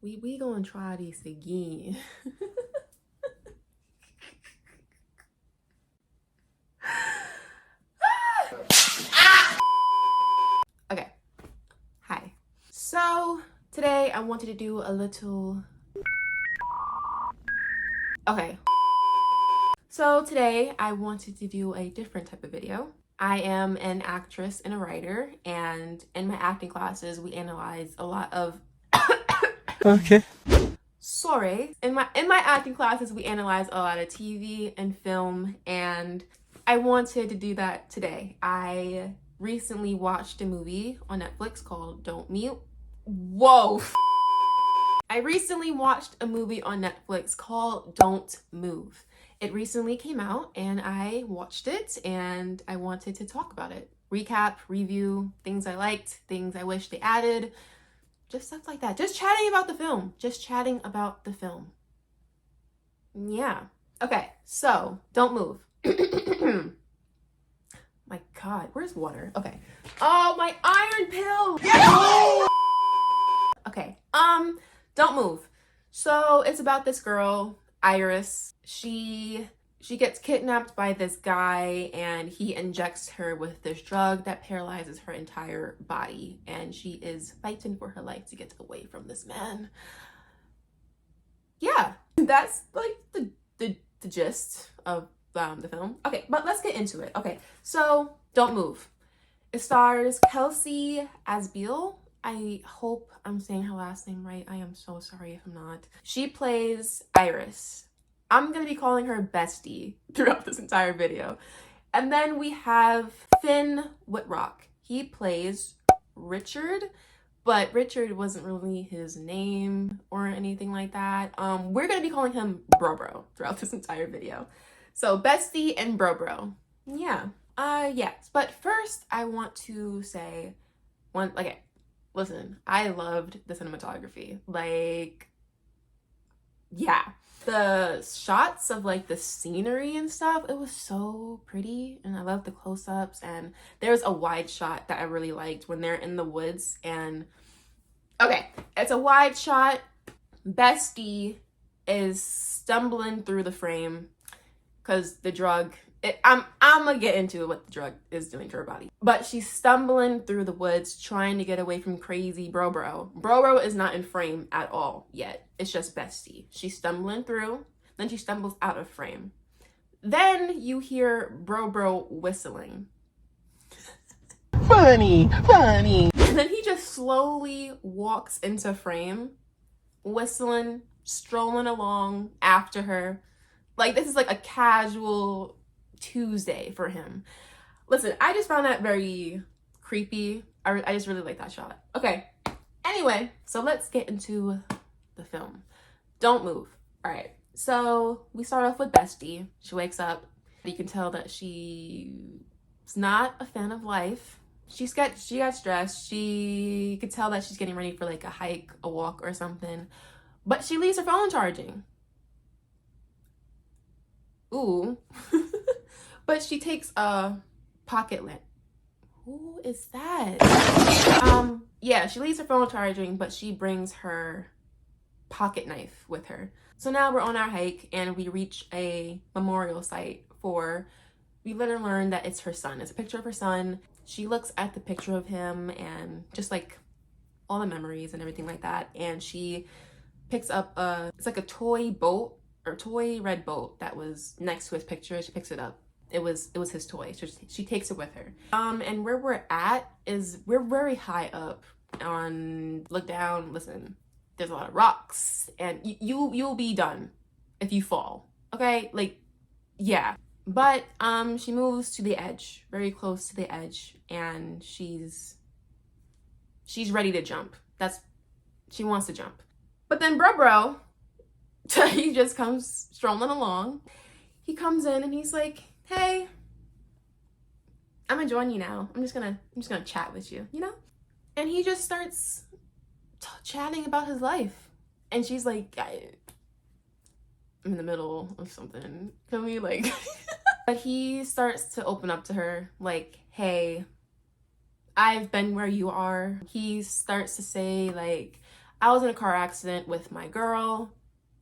We gonna try this again. Okay. Hi. So today I wanted to do a little. Okay. So today I wanted to do a different type of video. I am an actress and a writer, and in my acting classes we analyze a lot of Okay. Sorry. In my acting classes, we analyze a lot of TV and film, and I wanted to do that today. I recently watched a movie on Netflix called Don't Mute. Whoa. I recently watched a movie on Netflix called Don't Move. It recently came out and I watched it and I wanted to talk about it. Recap, review, things I liked, things I wish they added, just stuff like that. Just chatting about the film. Just chatting about the film. Yeah. Okay, so Don't Move. My God, where's water? Okay. Oh, my iron pill. Yes! Okay. Don't Move. So it's about this girl, Iris. She gets kidnapped by this guy and he injects her with this drug that paralyzes her entire body, and she is fighting for her life to get away from this man. Yeah, that's like the gist of the film. Okay, but let's get into it. Okay, so Don't Move. It stars Kelsey Asbille. I hope I'm saying her last name right. I am so sorry if I'm not. She plays Iris. I'm gonna be calling her Bestie throughout this entire video. And then we have Finn Wittrock. He plays Richard, but Richard wasn't really his name or anything like that. We're gonna be calling him Bro throughout this entire video. So Bestie and Bro. Yeah. Yes. But first I want to say listen, I loved the cinematography. Like, yeah. The shots of like the scenery and stuff, it was so pretty, and I love the close-ups. And there's a wide shot that I really liked when they're in the woods, and okay, it's a wide shot. Bestie is stumbling through the frame because the drug, I'm gonna get into what the drug is doing to her body. But she's stumbling through the woods trying to get away from crazy Bro. Bro is not in frame at all yet. It's just Bestie. She's stumbling through, then she stumbles out of frame. Then you hear Bro whistling. Funny. And then he just slowly walks into frame, whistling, strolling along after her. Like, this is like a casual Tuesday for him. Listen, I just found that very creepy. I just really like that shot. Okay, anyway, so let's get into the film. Don't Move. All right, so we start off with Bestie. She wakes up. You can tell that she's not a fan of life. She got stressed. You could tell that she's getting ready for like a hike, a walk or something, but she leaves her phone charging. Ooh. But she takes a pocket lamp. Who is that? Yeah, she leaves her phone charging, but she brings her pocket knife with her. So now we're on our hike and we reach a memorial site we later learn that it's her son. It's a picture of her son. She looks at the picture of him and just like all the memories and everything like that. And she picks up it's like a toy boat or toy red boat that was next to his picture. She picks it up. It was his toy. So she takes it with her. And where we're at is we're very high up on, look down, listen, there's a lot of rocks and you'll be done if you fall. Okay? Like, yeah. But she moves to the edge, very close to the edge, and she's ready to jump. She wants to jump. But then Bro, he just comes strolling along. He comes in and he's like, hey, I'm gonna join you now. I'm just gonna chat with you, you know? And he just starts chatting about his life. And she's like, I'm in the middle of something. Can we like... But he starts to open up to her like, hey, I've been where you are. He starts to say like, I was in a car accident with my girl,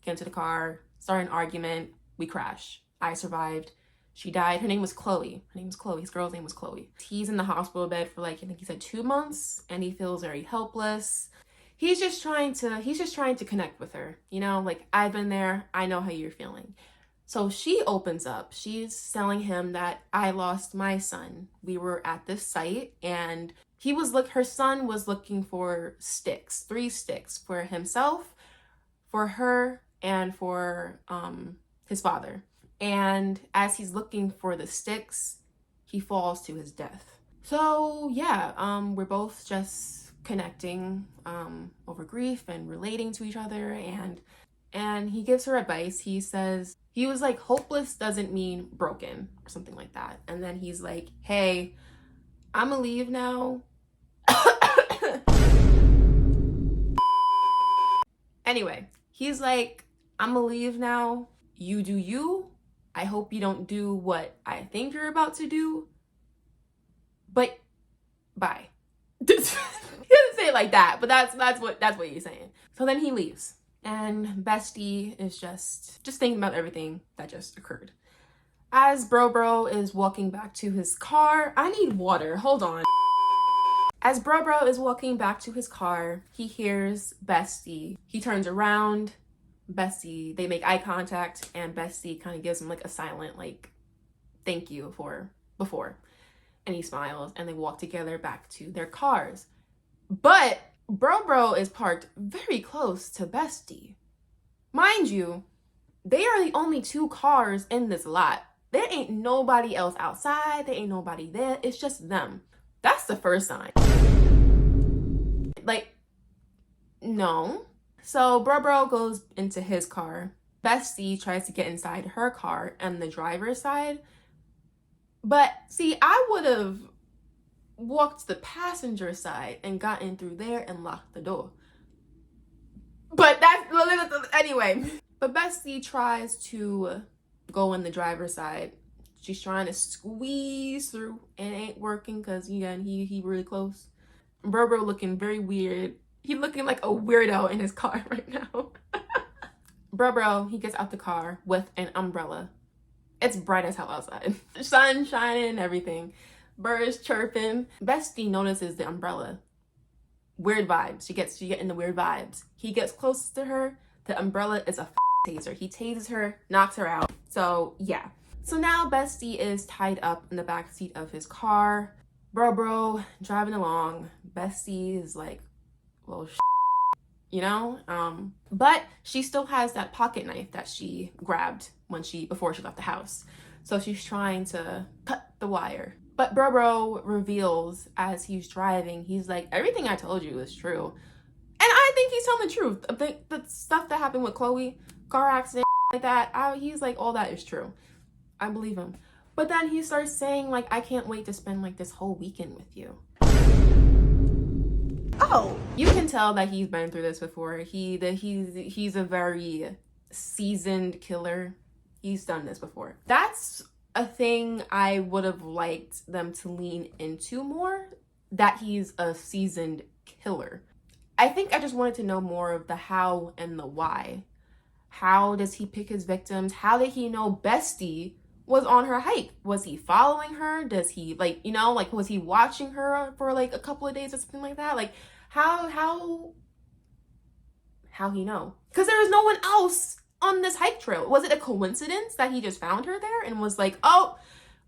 get into the car, start an argument, we crash. I survived. She died. Her name was Chloe. His girl's name was Chloe. He's in the hospital bed for like, I think he said 2 months, and he feels very helpless. He's just trying to connect with her. You know, like, I've been there. I know how you're feeling. So she opens up. She's telling him that I lost my son. We were at this site, and her son was looking for sticks, 3 sticks for himself, for her, and for his father. And as he's looking for the sticks, he falls to his death. So yeah, we're both just connecting over grief and relating to each other, and he gives her advice. He says, he was like, hopeless doesn't mean broken, or something like that. And then he's like, hey, I'ma leave now. Anyway, he's like, I'ma leave now. You do you. I hope you don't do what I think you're about to do. But bye. He doesn't say it like that, but that's what he's saying. So then he leaves, and Bestie is just thinking about everything that just occurred. As Bro is walking back to his car, I need water. Hold on. As Bro is walking back to his car, he hears Bestie. He turns around. Bestie, they make eye contact, and Bestie kind of gives him like a silent, like, thank you for before. And he smiles, and they walk together back to their cars. But Bro is parked very close to Bestie. Mind you, they are the only 2 cars in this lot. There ain't nobody else outside. There ain't nobody there. It's just them. That's the first sign. Like, no. So Bro goes into his car. Bestie tries to get inside her car and the driver's side. But see, I would have walked to the passenger side and gotten through there and locked the door. But anyway. But Bestie tries to go in the driver's side. She's trying to squeeze through, and it ain't working because, again, he really close. Bro looking very weird. He looking like a weirdo in his car right now. Bro, he gets out the car with an umbrella. It's bright as hell outside. Sun shining and everything. Birds chirping. Bestie notices the umbrella. Weird vibes. She getting the weird vibes. He gets close to her. The umbrella is a taser. He tases her, knocks her out. So yeah. So now Bestie is tied up in the back seat of his car. Bro driving along. Bestie is like, well, you know? But she still has that pocket knife that she grabbed before she left the house. So she's trying to cut the wire. But Bro reveals as he's driving, he's like, everything I told you is true. And I think he's telling the truth. I think the stuff that happened with Chloe, car accident, like that, he's like, all that is true. I believe him. But then he starts saying, like, I can't wait to spend like this whole weekend with you. Oh, you can tell that he's been through this before. He's a very seasoned killer. He's done this before. That's a thing I would have liked them to lean into more, that he's a seasoned killer. I think I just wanted to know more of the how and the why. How does he pick his victims? How did he know Bestie was on her hike? Was he following her? Does he, like, you know, like, was he watching her for like a couple of days or something like that? Like, how he know? Because there was no one else on this hike trail. Was it a coincidence that he just found her there and was like, oh,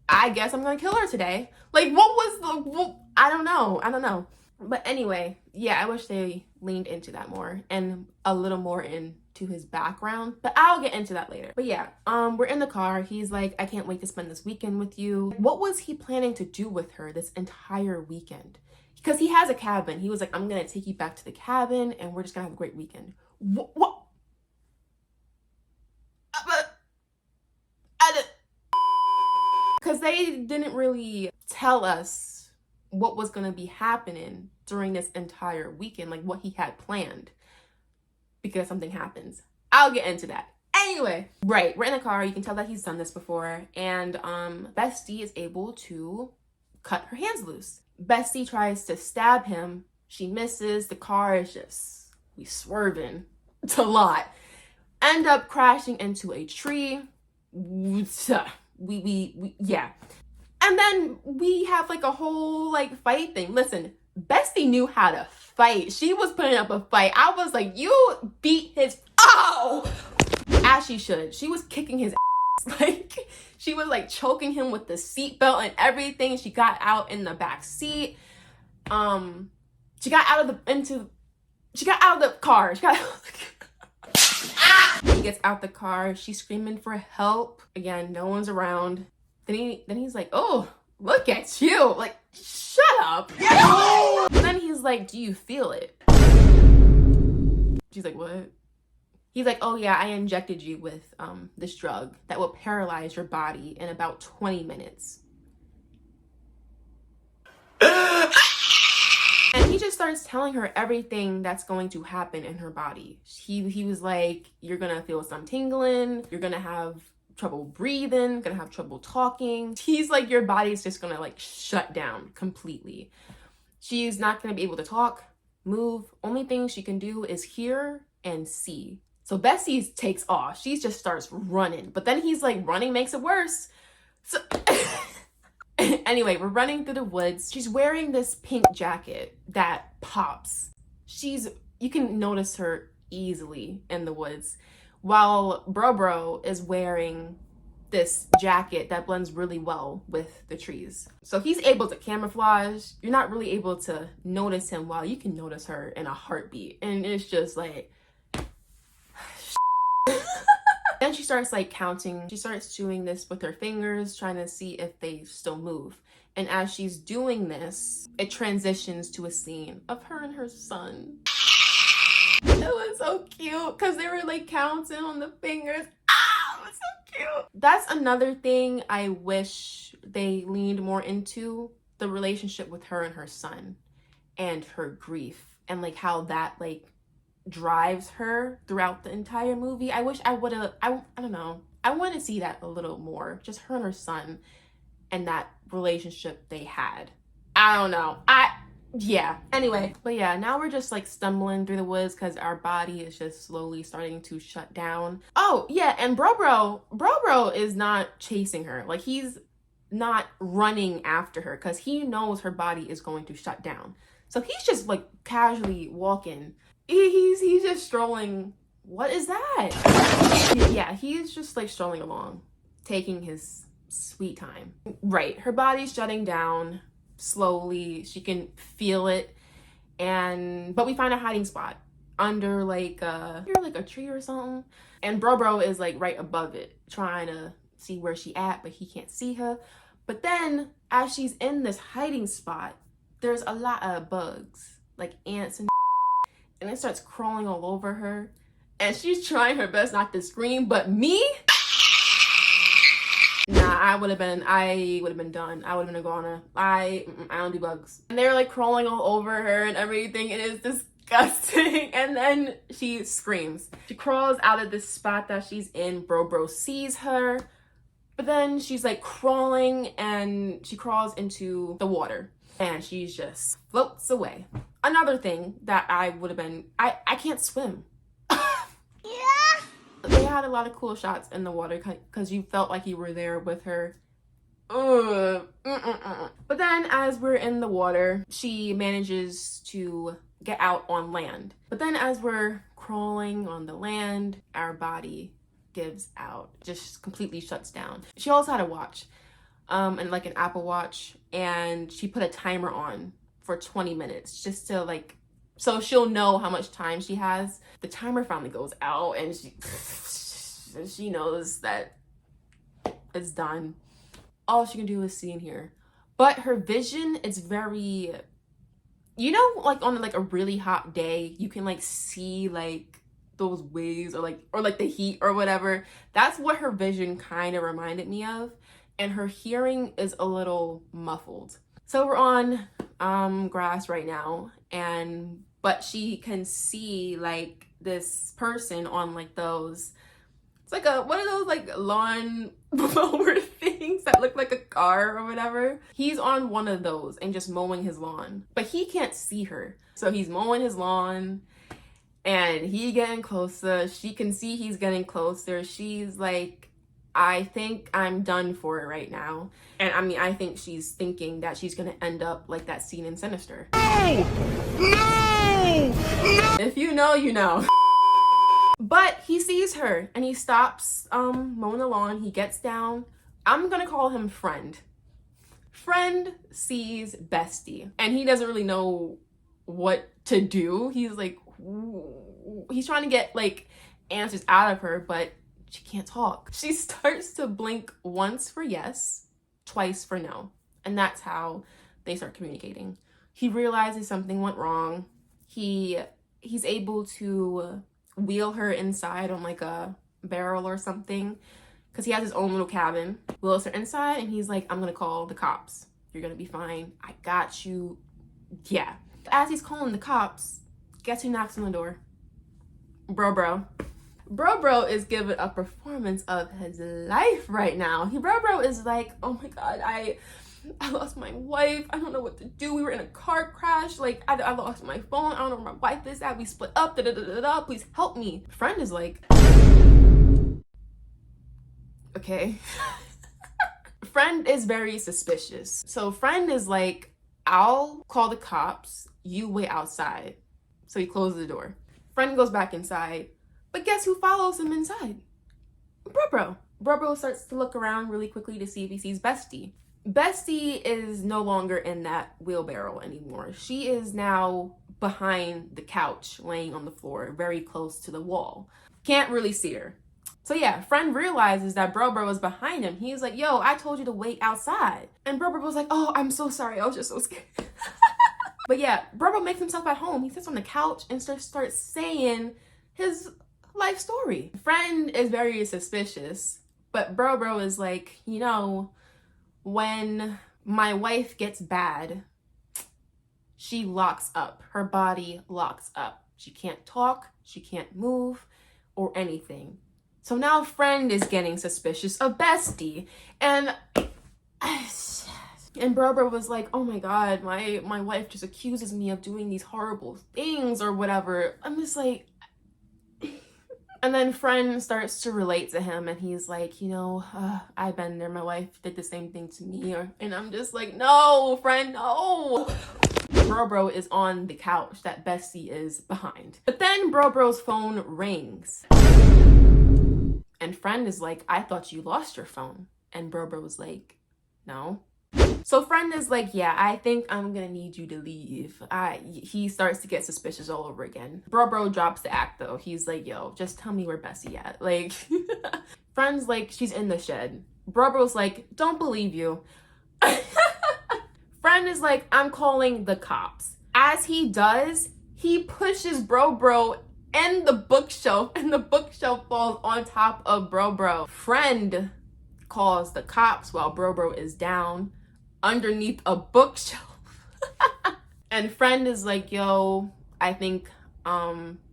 I guess I'm gonna kill her today? Like, what was the, I don't know. But anyway, yeah, I wish they leaned into that more and a little more into his background, but I'll get into that later. But yeah, we're in the car. He's like, I can't wait to spend this weekend with you. What was he planning to do with her this entire weekend? Because he has a cabin. He was like, I'm gonna take you back to the cabin and we're just gonna have a great weekend. What? Because they didn't really tell us what was going to be happening during this entire weekend, like what he had planned, because something happens. I'll get into that. Anyway, right, we're in the car. You can tell that he's done this before, and Bestie is able to cut her hands loose. Bestie tries to stab him. She misses. The car is just We swerving. It's a lot. End up crashing into a tree. Yeah. And then we have like a whole like fight thing. Listen, Bestie knew how to fight. She was putting up a fight. I was like, you beat his, oh! As she should. She was kicking his ass. Like, she was like choking him with the seatbelt and everything. She got out in the back seat. She got out of the car. He gets out the car. She's screaming for help. Again, no one's around. Then he's like, oh, look at you. Like, shut up. Then he's like, do you feel it? She's like, what? He's like, oh yeah, I injected you with this drug that will paralyze your body in about 20 minutes. And he just starts telling her everything that's going to happen in her body. He was like, you're gonna feel some tingling, you're gonna have trouble breathing, gonna have trouble talking. He's like, your body's just gonna like shut down completely. She's not gonna be able to talk, move. Only thing she can do is hear and see. So Bessie takes off. She just starts running. But then he's like, running makes it worse. So anyway, we're running through the woods. She's wearing this pink jacket that pops. You can notice her easily in the woods. While Bro is wearing this jacket that blends really well with the trees. So he's able to camouflage. You're not really able to notice him while you can notice her in a heartbeat. And it's just like, then she starts like counting. She starts doing this with her fingers, trying to see if they still move. And as she's doing this, it transitions to a scene of her and her son. It was so cute because they were like counting on the fingers. Ah, it was so cute. That's another thing I wish they leaned more into, the relationship with her and her son and her grief and like how that like drives her throughout the entire movie. I wish I would have, I don't know. I want to see that a little more. Just her and her son and that relationship they had. I don't know. Yeah. Anyway, but yeah, now we're just like stumbling through the woods because our body is just slowly starting to shut down. Oh yeah, and Bro is not chasing her. Like he's not running after her because he knows her body is going to shut down. So he's just like casually walking. He's just strolling. What is that? Yeah, he's just like strolling along, taking his sweet time. Right, her body's shutting down. Slowly, she can feel it, but we find a hiding spot under like a tree or something, and Bro is like right above it, trying to see where she at, but he can't see her. But then as she's in this hiding spot, there's a lot of bugs, like ants and it starts crawling all over her, and she's trying her best not to scream, but me, nah, I would have been done. I would have been a goner. I don't do bugs. And they're like crawling all over her and everything. It is disgusting. And then she screams. She crawls out of this spot that she's in. Bro sees her. But then she's like crawling and she crawls into the water. And she just floats away. Another thing that I would have been, I can't swim. They had a lot of cool shots in the water because you felt like you were there with her. But then as we're in the water, she manages to get out on land. But then as we're crawling on the land, our body gives out, just completely shuts down. She also had a watch, and like an Apple Watch, and she put a timer on for 20 minutes just to like, so she'll know how much time she has. The timer finally goes out and she knows that it's done. All she can do is see and hear. But her vision is very, you know, like on like a really hot day, you can like see like those waves or like the heat or whatever. That's what her vision kind of reminded me of. And her hearing is a little muffled. So we're on grass right now, but she can see like this person on like those, it's like one of those like lawn mower things that look like a car or whatever. He's on one of those and just mowing his lawn, but he can't see her. So he's mowing his lawn And he getting closer. She can see he's getting closer. She's like, I think I'm done for it right now. And I mean, I think she's thinking that she's gonna end up like that scene in Sinister. No! No! No! If you know, you know. But he sees her and he stops mowing the lawn. He gets down. I'm gonna call him Friend. Friend sees Bestie and he doesn't really know what to do. He's like, he's trying to get like answers out of her, but she can't talk. She starts to blink once for yes, twice for no. And that's how they start communicating. He realizes something went wrong. He's able to wheel her inside on like a barrel or something because he has his own little cabin. Wheels her inside and he's like, I'm gonna call the cops. You're gonna be fine. I got you. Yeah. As he's calling the cops, guess who knocks on the door? Bro. Bro is giving a performance of his life right now. Bro is like, oh my God, I lost my wife. I don't know what to do. We were in a car crash. Like, I lost my phone. I don't know where my wife is at. We split up. Please help me. Friend is like, okay. Friend is very suspicious. So Friend is like, I'll call the cops. You wait outside. So he closes the door. Friend goes back inside. But guess who follows him inside? Bro. Bro starts to look around really quickly to see if he sees Bestie. Bestie is no longer in that wheelbarrow anymore. She is now behind the couch, laying on the floor, very close to the wall. Can't really see her. So yeah, Friend realizes that Bro is behind him. He's like, yo, I told you to wait outside. And Bro was like, oh, I'm so sorry. I was just so scared. But yeah, Bro makes himself at home. He sits on the couch and starts saying his life story. Friend is very suspicious, but Bro is like, you know, when my wife gets bad, she locks up. Her body locks up. She can't talk, she can't move, or anything. So now Friend is getting suspicious of Bestie. And Bro was like, oh my God, my wife just accuses me of doing these horrible things or whatever. I'm just like, and then Friend starts to relate to him and he's like, you know, I've been there. My wife did the same thing to me. And I'm just like, no, Friend, no. Bro is on the couch that Bestie is behind. But then Bro's phone rings. And Friend is like, I thought you lost your phone. And Bro was like, no. So Friend is like, yeah, I think I'm gonna need you to leave. He starts to get suspicious all over again. Bro drops the act though. He's like, yo, just tell me where Bessie at. Like, Friend's like, she's in the shed. Bro's like, don't believe you. Friend is like, I'm calling the cops. As he does, he pushes Bro in the bookshelf and the bookshelf falls on top of Bro. Friend calls the cops while Bro is down underneath a bookshelf. And Friend is like, yo, I think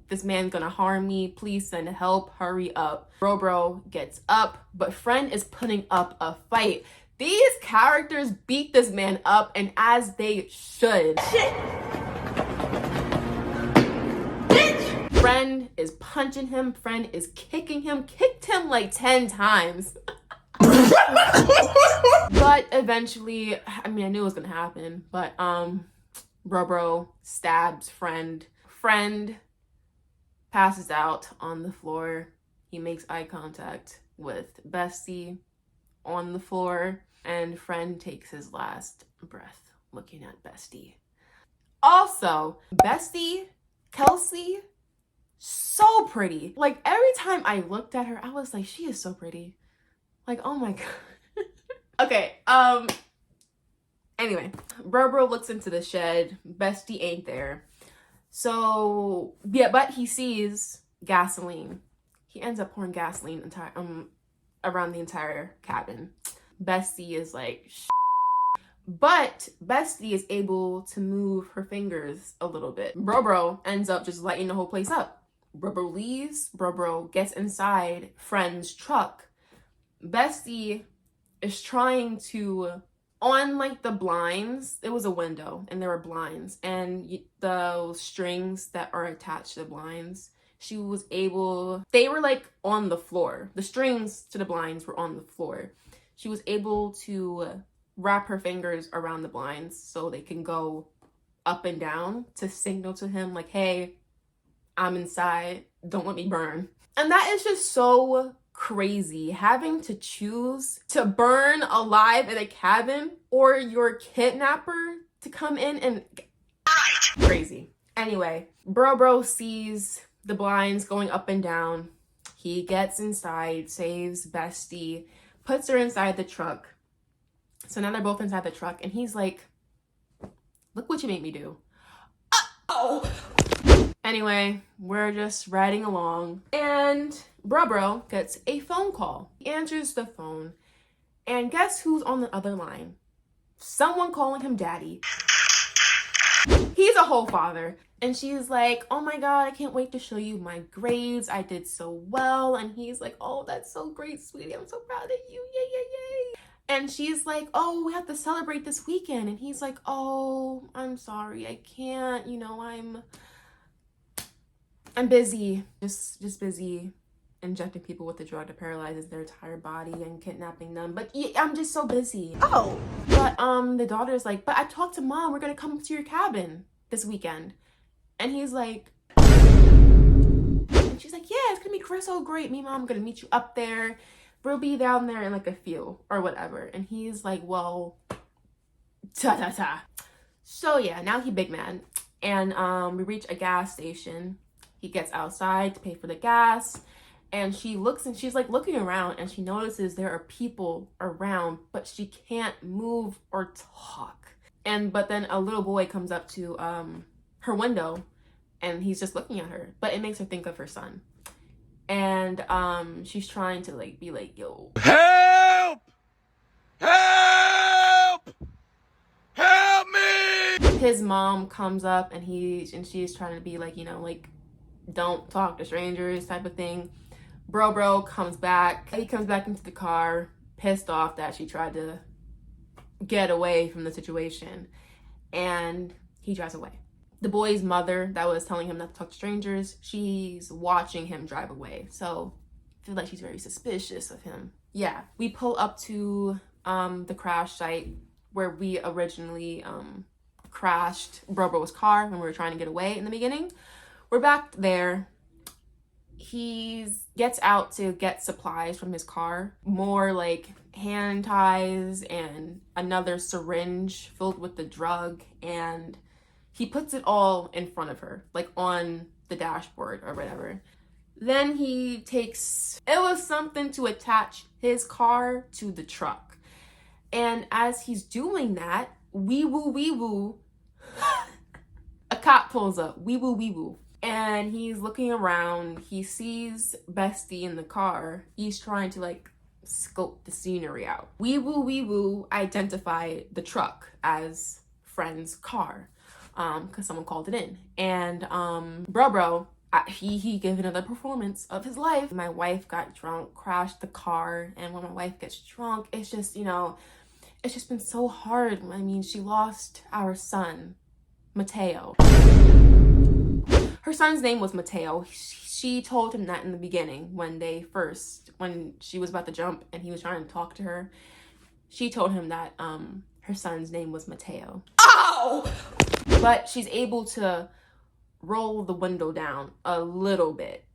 this man's gonna harm me. Please send help. Hurry up. Bro gets up, but Friend is putting up a fight. These characters beat this man up, and as they should. Shit. Bitch. Friend is punching him. Friend is kicking him. Kicked him like 10 times. But eventually, I mean, I knew it was gonna happen, but Bro stabs Friend. Friend passes out on the floor. He makes eye contact with Bestie on the floor, and Friend takes his last breath looking at Bestie. Also, Bestie, Kelsey, so pretty. Like, every time I looked at her, I was like, she is so pretty. Like, oh my God. Okay, anyway, Bro looks into the shed. Bestie ain't there. So, yeah, but he sees gasoline. He ends up pouring gasoline around the entire cabin. Bestie is like, shh. But Bestie is able to move her fingers a little bit. Bro ends up just lighting the whole place up. Bro leaves. Bro gets inside Friend's truck. Bestie is trying to on like the blinds, it was a window and there were blinds, and the strings that are attached to the blinds, they were like on the floor. The strings to the blinds were on the floor. She was able to wrap her fingers around the blinds so they can go up and down to signal to him like, hey, I'm inside, don't let me burn. And that is just so crazy, having to choose to burn alive in a cabin or your kidnapper to come in and crazy. Anyway, bro sees the blinds going up and down. He gets inside, saves Bestie, puts her inside the truck. So now they're both inside the truck, and he's like, look what you made me do. Oh! Anyway, we're just riding along, and bro gets a phone call. He answers the phone, and guess who's on the other line? Someone calling him daddy. He's a whole father. And she's like, oh my God, I can't wait to show you my grades. I did so well. And he's like, oh, that's so great, sweetie. I'm so proud of you. Yay, yay, yay. And she's like, oh, we have to celebrate this weekend. And he's like, oh, I'm sorry. I can't, I'm busy. Just busy injecting people with the drug that paralyzes their entire body and kidnapping them. But I'm just so busy. Oh. But the daughter's like, but I talked to mom. We're going to come to your cabin this weekend. And he's like, and she's like, yeah, it's going to be so great. Me and mom are going to meet you up there. We'll be down there in like a few or whatever. And he's like, well, ta-ta-ta. So yeah, now he big mad. And we reach a gas station. He gets outside to pay for the gas. And she looks, and she's like looking around, and she notices there are people around, but she can't move or talk. But then a little boy comes up to her window, and he's just looking at her, but it makes her think of her son. And she's trying to like be like, yo, Help! Help! Help me! His mom comes up, and she's trying to be like, like, don't talk to strangers type of thing. Bro comes back. He comes back into the car, pissed off that she tried to get away from the situation, and he drives away. The boy's mother that was telling him not to talk to strangers, she's watching him drive away. So I feel like she's very suspicious of him. Yeah, we pull up to the crash site where we originally crashed Bro's car when we were trying to get away in the beginning. We're back there. He gets out to get supplies from his car, more like hand ties and another syringe filled with the drug, and he puts it all in front of her, like on the dashboard or whatever. Then it was something to attach his car to the truck. And as he's doing that, wee woo, a cop pulls up, wee woo. And he's looking around. He sees Bestie in the car. He's trying to like scope the scenery out. Wee woo identify the truck as friend's car, because someone called it in. And bro, he gave another performance of his life. My wife got drunk, crashed the car, and when my wife gets drunk, it's just it's just been so hard. I mean, she lost our son, Mateo. Her son's name was Mateo. She told him that in the beginning when she was about to jump and he was trying to talk to her. She told him that her son's name was Mateo. Oh! But she's able to roll the window down a little bit.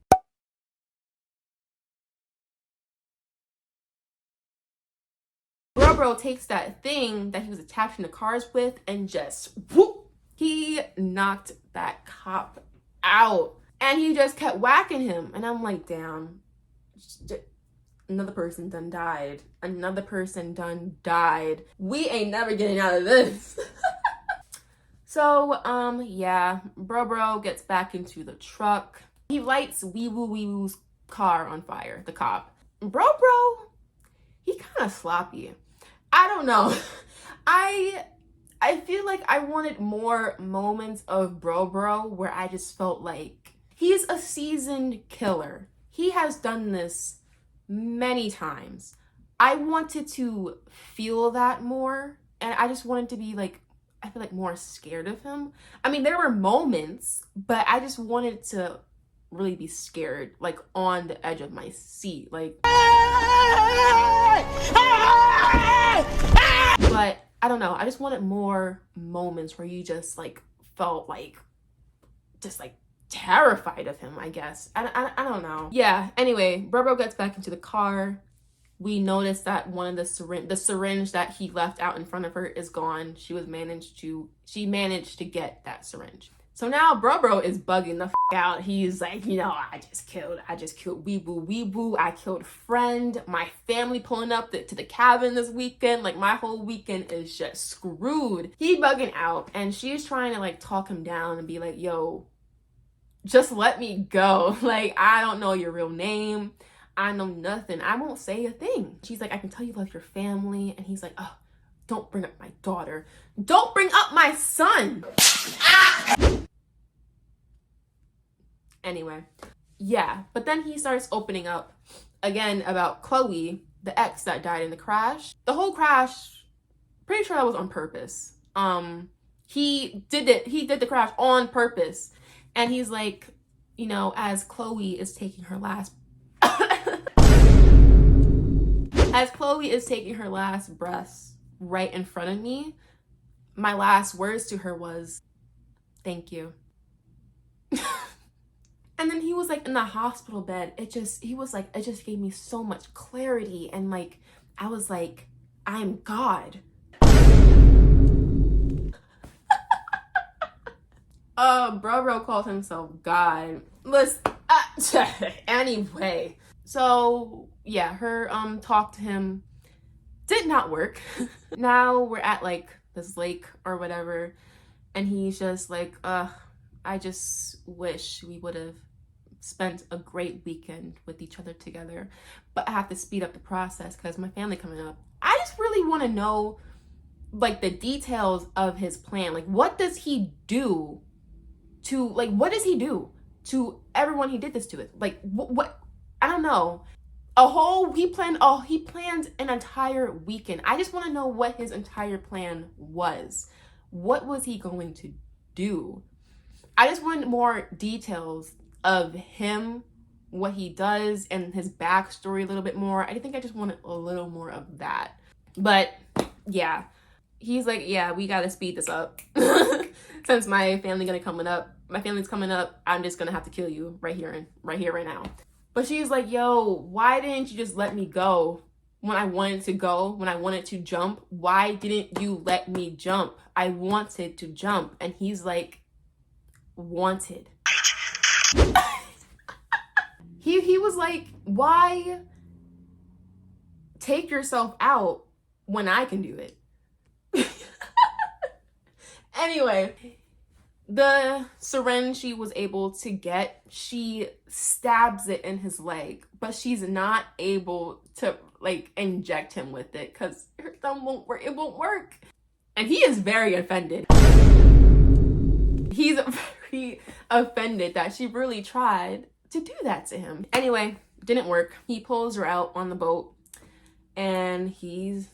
Bro takes that thing that he was attaching the cars with and just whoop, he knocked that cop out, and he just kept whacking him. And I'm like, damn, another person done died. We ain't never getting out of this. So yeah, bro gets back into the truck. He lights wee woo's car on fire, the cop. Bro, he kind of sloppy. I don't know. I feel like I wanted more moments of bro where I just felt like he's a seasoned killer. He has done this many times. I wanted to feel that more and I just wanted to be like, I feel like more scared of him. I mean, there were moments, but I just wanted to really be scared, like on the edge of my seat, like. But I don't know. I just wanted more moments where you just like felt like just like terrified of him, I guess. I don't know. Yeah, anyway, Bro gets back into the car. We noticed that one of the syringe that he left out in front of her is gone. She managed to get that syringe. So now Bro is bugging the out. He's like, you know, I just killed Weeboo. I killed friend. My family pulling up to the cabin this weekend. Like, my whole weekend is just screwed. He bugging out, and she's trying to like talk him down and be like, yo, just let me go. Like, I don't know your real name. I know nothing. I won't say a thing. She's like, I can tell you love your family. And he's like, oh, don't bring up my daughter. Don't bring up my son. Ah! Anyway, yeah. But then he starts opening up again about Chloe, the ex that died in the crash. The whole crash, pretty sure that was on purpose. He did the crash on purpose. And he's like, you know, as Chloe is taking her last breaths right in front of me, my last words to her was, thank you. And then he was like in the hospital bed. It just gave me so much clarity. And like, I was like, I'm God. Bro called himself God. Listen, anyway. So yeah, her talk to him did not work. Now we're at like this lake or whatever, and he's just like, I just wish we would have spent a great weekend with each other together, but I have to speed up the process because my family coming up. I just really want to know like the details of his plan. Like, what does he do to everyone he did this to? It like what I don't know. He planned an entire weekend. I just want to know what his entire plan was. What was he going to do? I just want more details of him, what he does, and his backstory a little bit more. I think I just wanted a little more of that. But yeah, he's like, yeah, we gotta speed this up. Since my family's coming up, I'm just gonna have to kill you right here, right now. But she's like, yo, why didn't you just let me go when I wanted to go, when I wanted to jump? Why didn't you let me jump? I wanted to jump. And he's like, wanted. He was like, why take yourself out when I can do it? Anyway, the syringe she was able to get, she stabs it in his leg, but she's not able to like inject him with it because her thumb won't work. It won't work. And he is very offended. He's very offended that she really tried to do that to him. Anyway, didn't work. He pulls her out on the boat, and he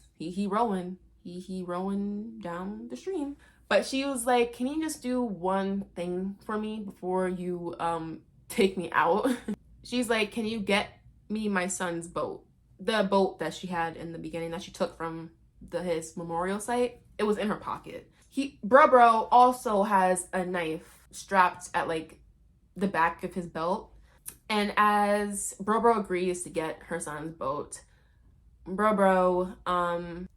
rowing. He rowing down the stream. But she was like, can you just do one thing for me before you take me out? She's like, can you get me my son's boat? The boat that she had in the beginning that she took from his memorial site. It was in her pocket. Bro also has a knife strapped at like the back of his belt. And as Bro agrees to get her son's boat, Bro,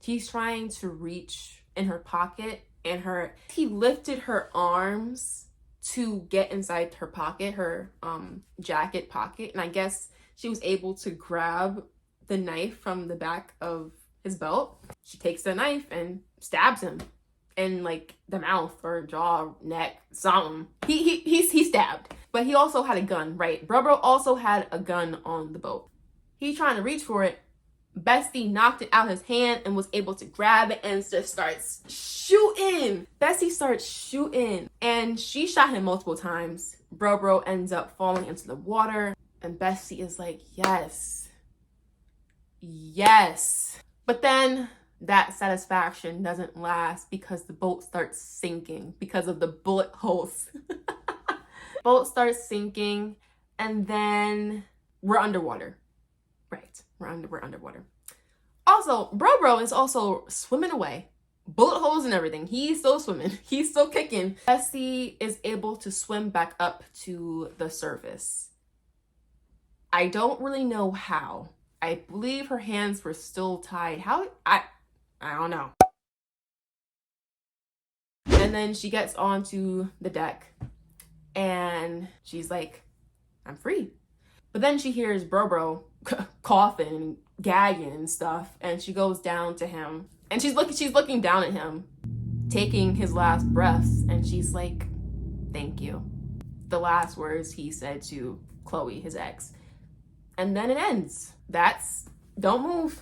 he's trying to reach in her pocket, and he lifted her arms to get inside her pocket, her jacket pocket, and I guess she was able to grab the knife from the back of his belt. She takes the knife and stabs him in like the mouth or jaw, neck, something. He stabbed. But he also had a gun, right? Bro also had a gun on the boat. He's trying to reach for it. Bestie knocked it out his hand and was able to grab it and just starts shooting. Bestie starts shooting, and she shot him multiple times. Bro ends up falling into the water, and Bestie is like, yes. But then that satisfaction doesn't last because the boat starts sinking because of the bullet holes. Boat starts sinking, and then we're underwater. Right, we're underwater. Also, Bro is also swimming away. Bullet holes and everything. He's still swimming. He's still kicking. Jessie is able to swim back up to the surface. I don't really know how. I believe her hands were still tied. How? I don't know. And then she gets onto the deck and she's like, I'm free. But then she hears Bro coughing and gagging and stuff, and she goes down to him and she's looking down at him, taking his last breaths, and she's like, thank you. The last words he said to Chloe, his ex. And then it ends. That's don't move.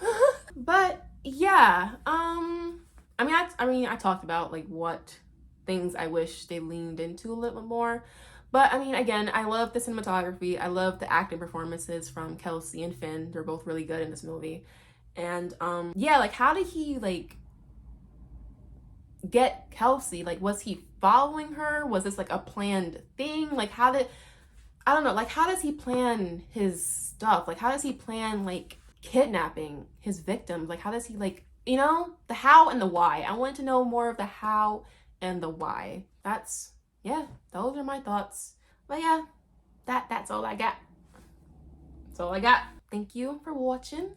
But yeah, I talked about like what things I wish they leaned into a little bit more. But I mean, again, I love the cinematography. I love the acting performances from Kelsey and Finn. They're both really good in this movie. And yeah, like how did he like get Kelsey? Like, was he following her? Was this like a planned thing? Like I don't know, like how does he plan his stuff? Like how does he plan like kidnapping his victims? Like how does he like, you know, the how and the why. I want to know more of the how and the why. Yeah, those are my thoughts. But yeah, that's all I got. That's all I got. Thank you for watching.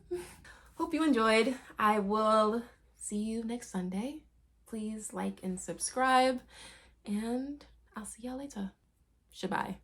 Hope you enjoyed. I will see you next Sunday. Please like and subscribe, and I'll see y'all later. Shabai.